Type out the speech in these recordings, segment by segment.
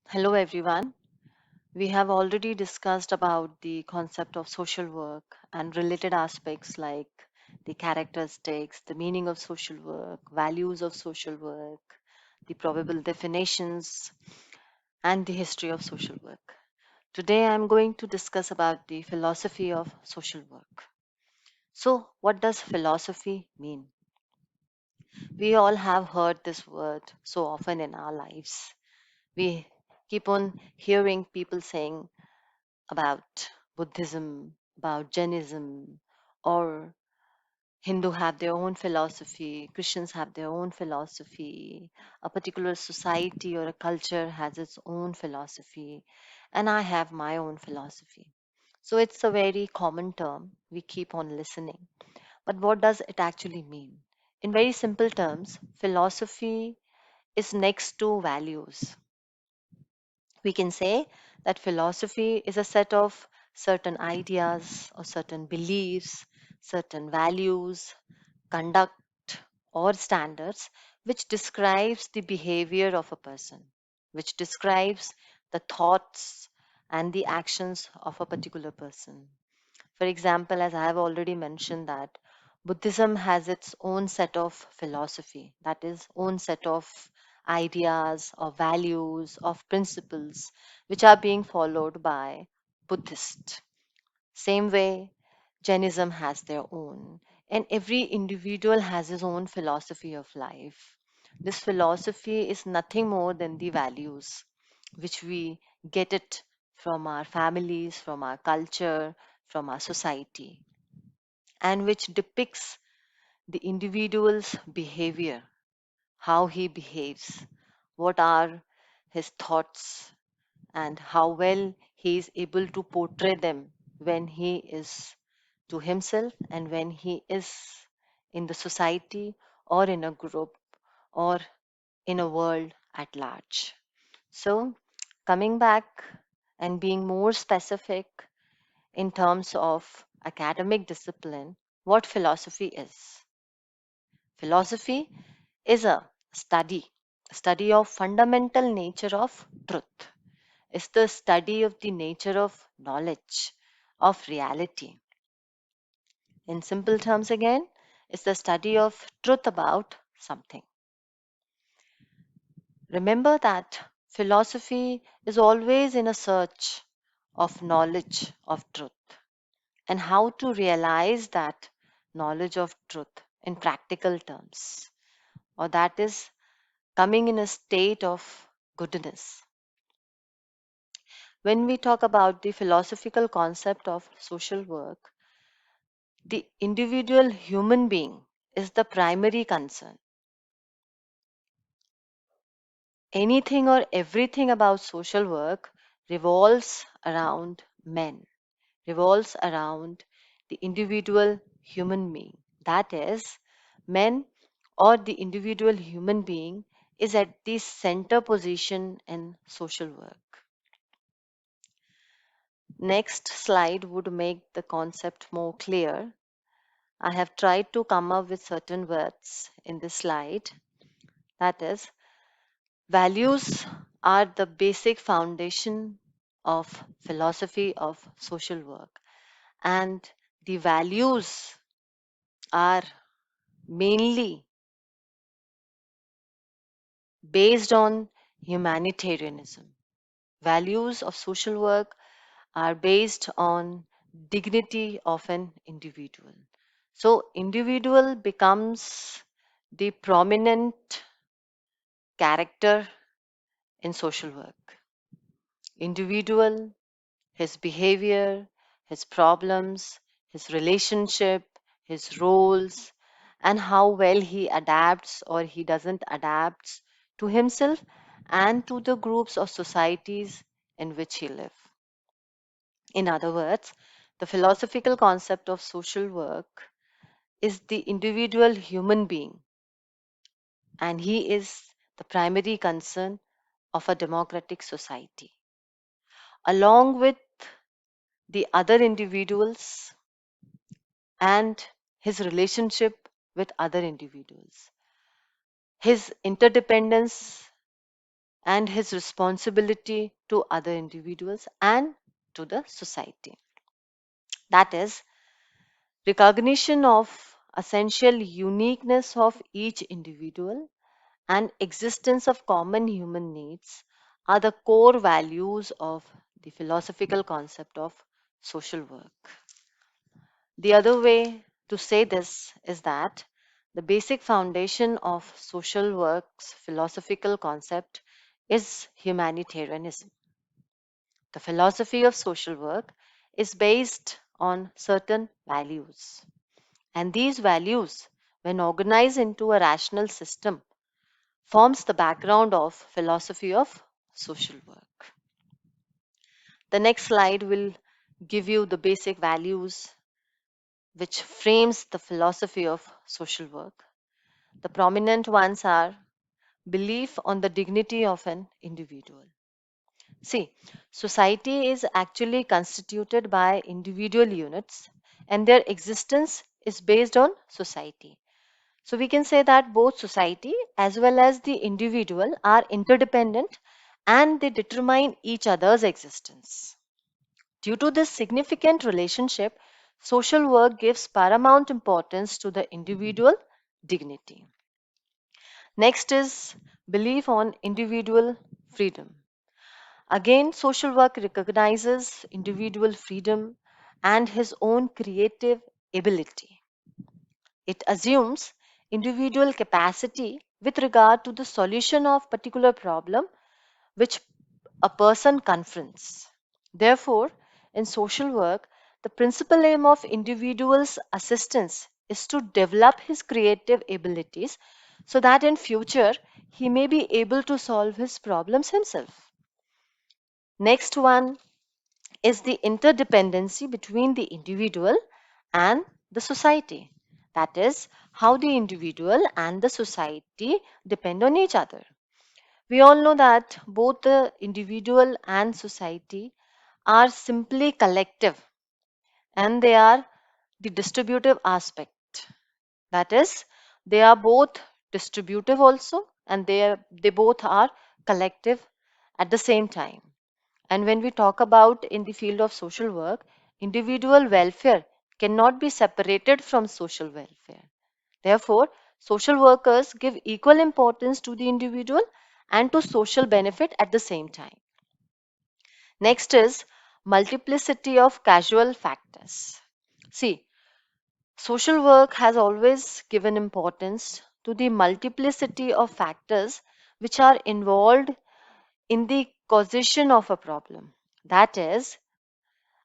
Hello everyone. We have already discussed about the concept of social work and related aspects like the characteristics, the meaning of social work, values of social work, the probable definitions, and the history of social work. Today I'm going to discuss about the philosophy of social work. So, what does philosophy mean? We all have heard this word so often in our lives. We keep on hearing people saying about Buddhism, about Jainism, or Hindu have their own philosophy, Christians have their own philosophy, a particular society or a culture has its own philosophy, and I have my own philosophy. So it's a very common term. We keep on listening. But what does it actually mean? In very simple terms, philosophy is next to values. We can say that philosophy is a set of certain ideas or certain beliefs, certain values, conduct, or standards which describes the behavior of a person, which describes the thoughts and the actions of a particular person. For example, as I have already mentioned that Buddhism has its own set of philosophy, that is, own set of ideas, of values, of principles, which are being followed by Buddhists. Same way, Jainism has their own, and every individual has his own philosophy of life. This philosophy is nothing more than the values, which we get it from our families, from our culture, from our society, and which depicts the individual's behavior, how he behaves, what are his thoughts, and how well he is able to portray them when he is to himself and when he is in the society or in a group or in a world at large. So, coming back and being more specific in terms of academic discipline, what philosophy is. Philosophy is a study of fundamental nature of truth. It's the study of the nature of knowledge, of reality. In simple terms, again, it's the study of truth about something. Remember that philosophy is always in a search of knowledge of truth and how to realize that knowledge of truth in practical terms, or that is coming in a state of goodness. When we talk about the philosophical concept of social work, the individual human being is the primary concern. Anything or everything about social work revolves around men, revolves around the individual human being. That is, men or the individual human being is at the center position in social work. Next slide would make the concept more clear. I have tried to come up with certain words in this slide. That is, values are the basic foundation of philosophy of social work, and the values are mainly based on humanitarianism. Values of social work are based on dignity of an individual. So, individual becomes the prominent character in social work. Individual, his behavior, his problems, his relationship, his roles, and how well he adapts or he doesn't adapt to himself and to the groups or societies in which he lives. In other words, the philosophical concept of social work is the individual human being, and he is the primary concern of a democratic society, along with the other individuals and his relationship with other individuals. His interdependence and his responsibility to other individuals and to the society. That is, recognition of essential uniqueness of each individual and existence of common human needs are the core values of the philosophical concept of social work. The other way to say this is that the basic foundation of social work's philosophical concept is humanitarianism. The philosophy of social work is based on certain values, and these values, when organized into a rational system, forms the background of philosophy of social work. The next slide will give you the basic values which frames the philosophy of social work. The prominent ones are belief on the dignity of an individual. See, society is actually constituted by individual units and their existence is based on society. So we can say that both society as well as the individual are interdependent and they determine each other's existence. Due to this significant relationship, social work gives paramount importance to the individual dignity. Next is belief on individual freedom. Again, social work recognizes individual freedom and his own creative ability. It assumes individual capacity with regard to the solution of particular problem which a person confronts. Therefore, in social work, the principal aim of individual's assistance is to develop his creative abilities so that in future he may be able to solve his problems himself. Next one is the interdependency between the individual and the society. That is, how the individual and the society depend on each other. We all know that both the individual and society are simply collective and they are the distributive aspect. That is, they are both distributive also and they both are collective at the same time. And when we talk about in the field of social work, individual welfare cannot be separated from social welfare. Therefore, social workers give equal importance to the individual and to social benefit at the same time. Next is multiplicity of causal factors. See, social work has always given importance to the multiplicity of factors which are involved in the causation of a problem. That is,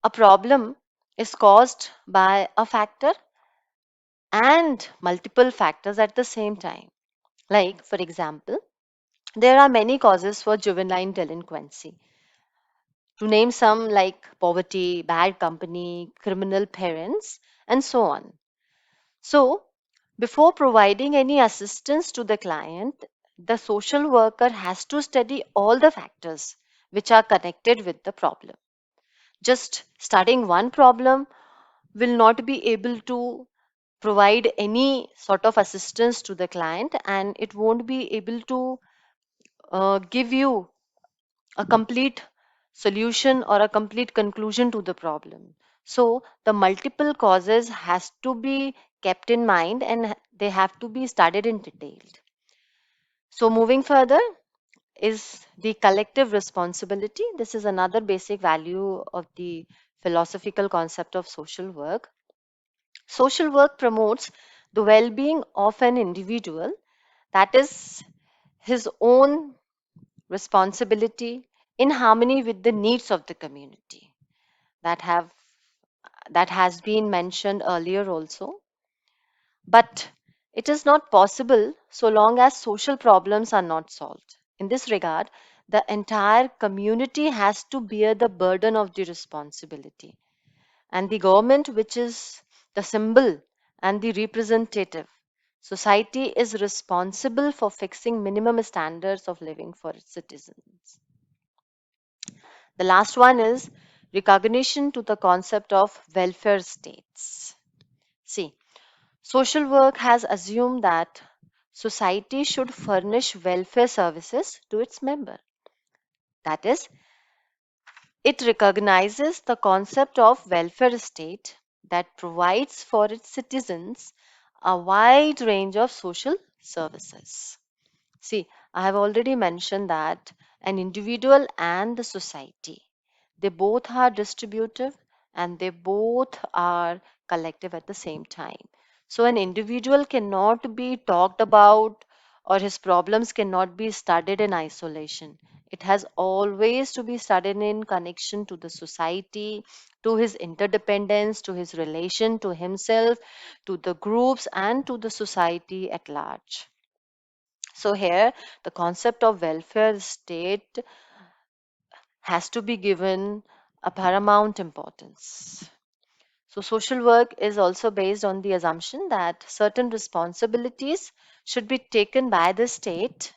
a problem is caused by a factor and multiple factors at the same time. Like, for example, there are many causes for juvenile delinquency. To name some, like poverty, bad company, criminal parents, and so on. So, before providing any assistance to the client, the social worker has to study all the factors which are connected with the problem. Just studying one problem will not be able to provide any sort of assistance to the client and it won't be able to give you a complete solution or a complete conclusion to the problem. So the multiple causes has to be kept in mind and they have to be studied in detail. So moving further is the collective responsibility. This is another basic value of the philosophical concept of social work. Social work promotes the well-being of an individual, that is his own responsibility in harmony with the needs of the community that have that has been mentioned earlier also, but it is not possible so long as social problems are not solved. In this regard, the entire community has to bear the burden of the responsibility, and the government, which is the symbol and the representative society, is responsible for fixing minimum standards of living for its citizens. The last one is recognition to the concept of welfare states. See, social work has assumed that society should furnish welfare services to its member. That is, it recognizes the concept of welfare state that provides for its citizens a wide range of social services. See, I have already mentioned that an individual and the society, they both are distributive and they both are collective at the same time. So, an individual cannot be talked about or his problems cannot be studied in isolation. It has always to be studied in connection to the society, to his interdependence, to his relation to himself, to the groups, and to the society at large. So here, the concept of welfare state has to be given a paramount importance. So social work is also based on the assumption that certain responsibilities should be taken by the state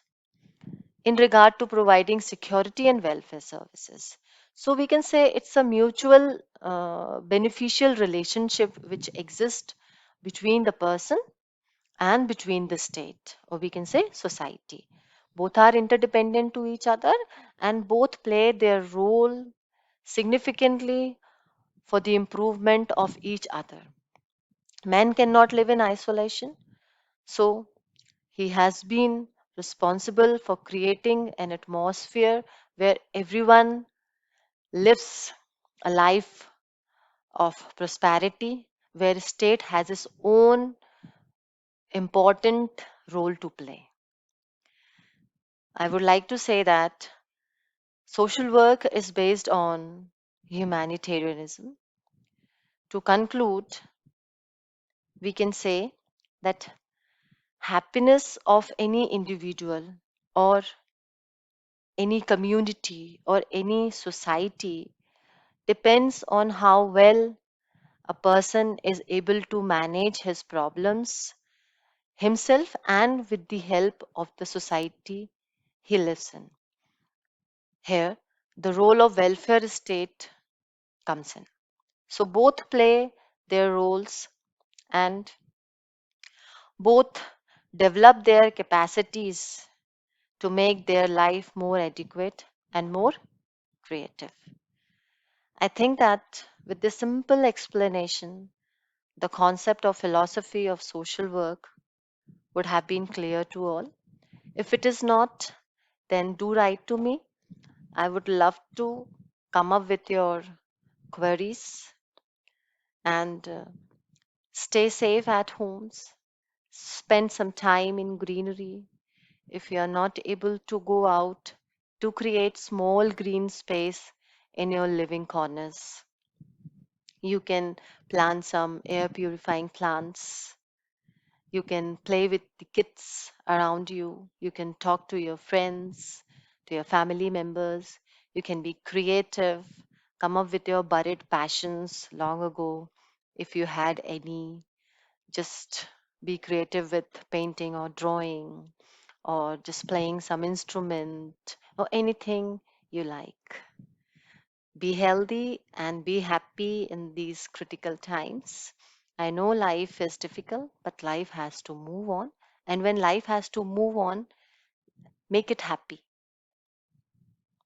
in regard to providing security and welfare services. So we can say it's a mutual beneficial relationship which exists between the person and between the state, or we can say society. Both are interdependent to each other and both play their role significantly for the improvement of each other. Man cannot live in isolation, so he has been responsible for creating an atmosphere where everyone lives a life of prosperity, where state has its own important role to play. I would like to say that social work is based on humanitarianism. To conclude, we can say that happiness of any individual or any community or any society depends on how well a person is able to manage his problems himself and with the help of the society he lives in. Here, the role of welfare state comes in. So both play their roles and both develop their capacities to make their life more adequate and more creative. I think that with this simple explanation, the concept of philosophy of social work would have been clear to all. If it is not, then do write to me. I would love to come up with your queries and stay safe at homes. Spend some time in greenery. If you are not able to go out, to create small green space in your living corners. You can plant some air purifying plants. You can play with the kids around you. You can talk to your friends, to your family members. You can be creative. Come up with your buried passions long ago if you had any. Just be creative with painting or drawing or just playing some instrument or anything you like. Be healthy and be happy in these critical times. I know life is difficult, but life has to move on. And when life has to move on, make it happy,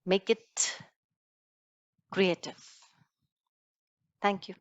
make it creative. Thank you.